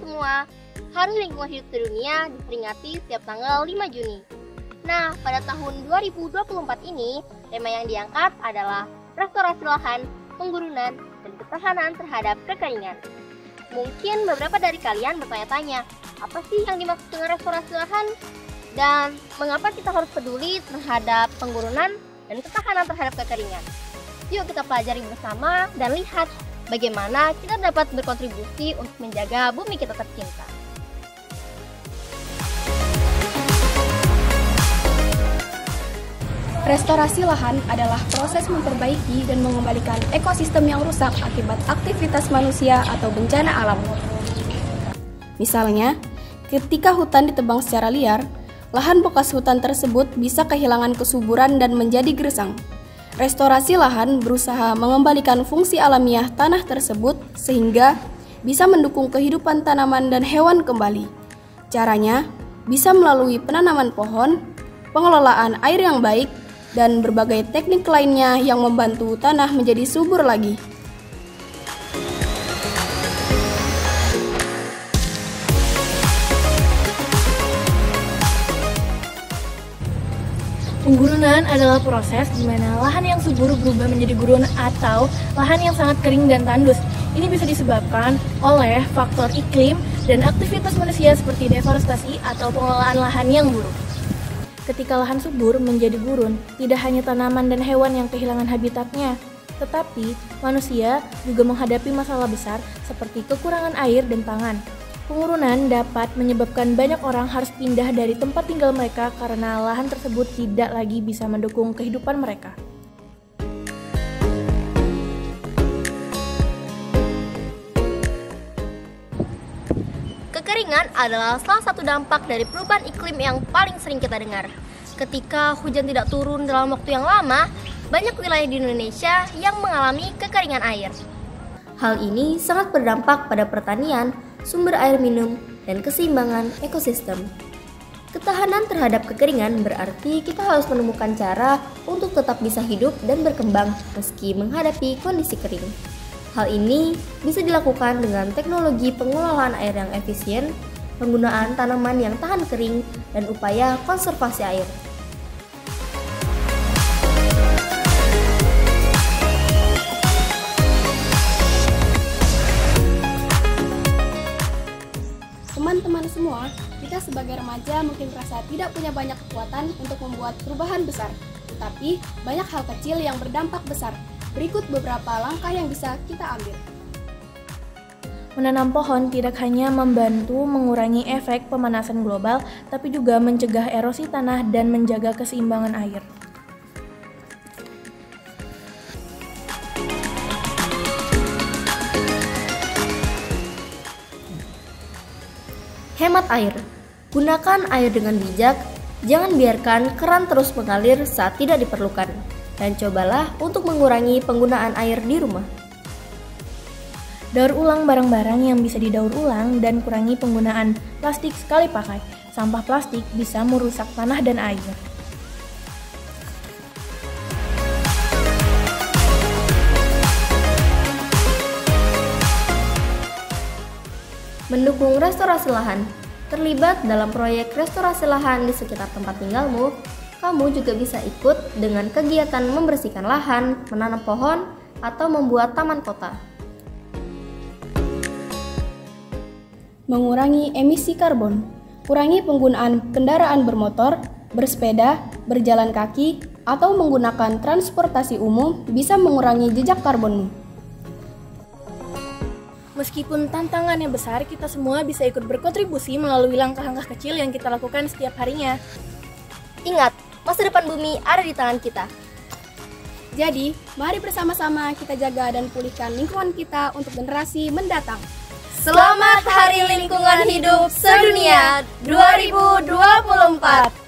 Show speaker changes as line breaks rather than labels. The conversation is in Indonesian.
semua, Hari Lingkungan Hidup Sedunia diperingati setiap tanggal 5 Juni. Nah, pada tahun 2024 ini, tema yang diangkat adalah restorasi lahan, penggurunan, dan ketahanan terhadap kekeringan. Mungkin beberapa dari kalian bertanya-tanya, apa sih yang dimaksud dengan restorasi lahan? Dan mengapa kita harus peduli terhadap penggurunan dan ketahanan terhadap kekeringan? Yuk kita pelajari bersama dan lihat bagaimana kita dapat berkontribusi untuk menjaga bumi kita tercinta.
Restorasi lahan adalah proses memperbaiki dan mengembalikan ekosistem yang rusak akibat aktivitas manusia atau bencana alam. Misalnya, ketika hutan ditebang secara liar, lahan bekas hutan tersebut bisa kehilangan kesuburan dan menjadi gersang. Restorasi lahan berusaha mengembalikan fungsi alamiah tanah tersebut sehingga bisa mendukung kehidupan tanaman dan hewan kembali. Caranya bisa melalui penanaman pohon, pengelolaan air yang baik, dan berbagai teknik lainnya yang membantu tanah menjadi subur lagi.
Penggurunan adalah proses di mana lahan yang subur berubah menjadi gurun atau lahan yang sangat kering dan tandus. Ini bisa disebabkan oleh faktor iklim dan aktivitas manusia seperti deforestasi atau pengelolaan lahan yang buruk. Ketika lahan subur menjadi gurun, tidak hanya tanaman dan hewan yang kehilangan habitatnya, tetapi manusia juga menghadapi masalah besar seperti kekurangan air dan pangan. Pengurunan dapat menyebabkan banyak orang harus pindah dari tempat tinggal mereka karena lahan tersebut tidak lagi bisa mendukung kehidupan mereka.
Kekeringan adalah salah satu dampak dari perubahan iklim yang paling sering kita dengar. Ketika hujan tidak turun dalam waktu yang lama, banyak wilayah di Indonesia yang mengalami kekeringan air. Hal ini sangat berdampak pada pertanian, sumber air minum, dan keseimbangan ekosistem. Ketahanan terhadap kekeringan berarti kita harus menemukan cara untuk tetap bisa hidup dan berkembang meski menghadapi kondisi kering. Hal ini bisa dilakukan dengan teknologi pengelolaan air yang efisien, penggunaan tanaman yang tahan kering, dan upaya konservasi air.
Teman-teman semua, kita sebagai remaja mungkin merasa tidak punya banyak kekuatan untuk membuat perubahan besar. Tetapi, banyak hal kecil yang berdampak besar. Berikut beberapa langkah yang bisa kita ambil.
Menanam pohon tidak hanya membantu mengurangi efek pemanasan global, tapi juga mencegah erosi tanah dan menjaga keseimbangan air.
Hemat air. Gunakan air dengan bijak, jangan biarkan keran terus mengalir saat tidak diperlukan. Dan cobalah untuk mengurangi penggunaan air di rumah.
Daur ulang barang-barang yang bisa didaur ulang dan kurangi penggunaan plastik sekali pakai. Sampah plastik bisa merusak tanah dan air.
Mendukung restorasi lahan. Terlibat dalam proyek restorasi lahan di sekitar tempat tinggalmu, kamu juga bisa ikut dengan kegiatan membersihkan lahan, menanam pohon, atau membuat taman kota.
Mengurangi emisi karbon. Kurangi penggunaan kendaraan bermotor, bersepeda, berjalan kaki, atau menggunakan transportasi umum bisa mengurangi jejak karbonmu.
Meskipun tantangannya besar, kita semua bisa ikut berkontribusi melalui langkah-langkah kecil yang kita lakukan setiap harinya.
Ingat, masa depan bumi ada di tangan kita.
Jadi, mari bersama-sama kita jaga dan pulihkan lingkungan kita untuk generasi mendatang.
Selamat Hari Lingkungan Hidup Sedunia 2024.